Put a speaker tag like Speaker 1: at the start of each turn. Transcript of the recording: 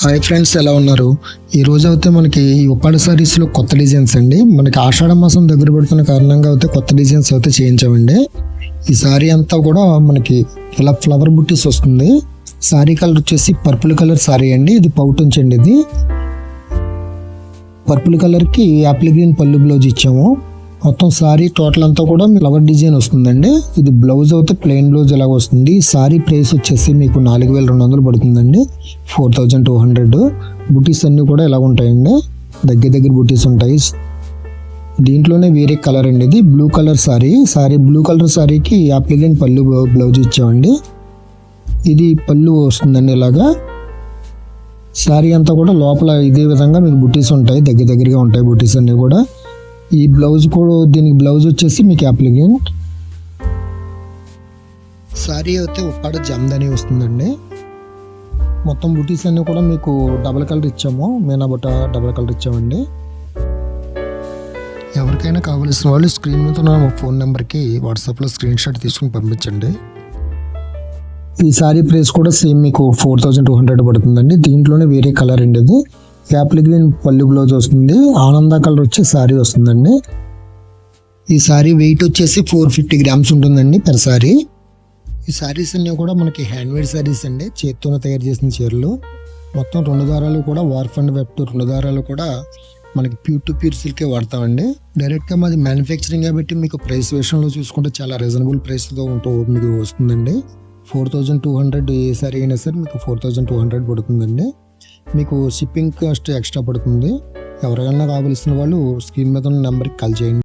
Speaker 1: Hi friends, ఎలా ఉన్నారు? ఈ రోజు అయితే మనకి ఈ ఉప్పాడ సారీస్లో కొత్త డిజైన్స్ అండి. మనకి ఆషాఢ మాసం దగ్గర పడుతున్న కారణంగా అయితే కొత్త డిజైన్స్ అయితే చేయించామండి. ఈ సారీ అంతా కూడా మనకి ఇలా ఫ్లవర్ బుట్టీస్ వస్తుంది. సారీ కలర్ వచ్చేసి పర్పుల్ కలర్ సారీ అండి. ఇది పౌటంచ్ అండి. ఇది పర్పుల్ కలర్కి యాపిల్ గ్రీన్ పళ్ళు బ్లౌజ్ ఇచ్చాము. మొత్తం సారీ టోటల్ అంతా కూడా ఫ్లవర్ డిజైన్ వస్తుందండి. ఇది బ్లౌజ్ అయితే ప్లెయిన్ బ్లౌజ్ ఎలాగ వస్తుంది. సారీ ప్రైస్ వచ్చేసి మీకు 4200 పడుతుందండి. 4200. బుటీస్ అన్నీ కూడా ఎలా ఉంటాయండి, దగ్గర బుటీస్ ఉంటాయి. దీంట్లోనే వేరే కలర్ అండి. ఇది blue colour sari blue colour సారీకి యాపిల్ గ్రీన్ పళ్ళు బ్లౌజ్ ఇచ్చామండి. ఇది పళ్ళు వస్తుందండి. ఇలాగా సారీ అంతా కూడా లోపల ఇదే విధంగా మీకు బుటీస్ ఉంటాయి, దగ్గరగా ఉంటాయి బుటీస్ అన్నీ కూడా. ఈ బ్లౌజ్ కూడా, దీనికి బ్లౌజ్ వచ్చేసి మీకు యాపిల్ గ్రీన్. సారీ అయితే ఉప్పాడ జమ్దని వస్తుందండి. మొత్తం బుటీస్ అన్నీ కూడా మీకు డబల్ కలర్ ఇచ్చాము. మీనా బుట్ట డబల్ కలర్ ఇచ్చామండి. ఎవరికైనా కావాల్సిన వాళ్ళు స్క్రీన్ మీద ఉన్న ఫోన్ నెంబర్కి వాట్సాప్లో స్క్రీన్ షాట్ తీసుకుని పంపించండి. ఈ సారీ ప్రైస్ కూడా సేమ్ మీకు 4200 పడుతుందండి. దీంట్లోనే వేరే కలర్ అండి. ఇది యాపిల్ గ్రీన్ పళ్ళు బ్లౌజ్ వస్తుంది. ఆనంద కలర్ వచ్చే సారీ వస్తుందండి. ఈ సారీ వెయిట్ వచ్చేసి 450 గ్రామ్స్ ఉంటుందండి పెర్ సారీ. ఈ సారీస్ అన్నీ కూడా మనకి హ్యాండ్మేడ్ సారీస్ అండి, చేతితోనే తయారు చేసిన చీరలు. మొత్తం 2 దారాలు కూడా వార్ఫ్ అండ్ వెబ్ 2 దారాలు కూడా మనకి ప్యూర్ టు ప్యూర్ సిల్కే వాడతామండి. డైరెక్ట్గా మాది మ్యానుఫ్యాక్చరింగ్ కాబట్టి మీకు ప్రైస్ విషయంలో చూసుకుంటే చాలా రీజనబుల్ ప్రైస్తో మీకు వస్తుందండి. 4200 ఏ సారీ అయినా సరే మీకు 4200 పడుతుందండి. మీకు షిప్పింగ్ కాస్ట్ ఎక్స్ట్రా పడుతుంది. ఎవరికైనా కావాల్సిన వాళ్ళు స్క్రీన్ మీద ఉన్న నెంబర్కి కాల్ చేయండి.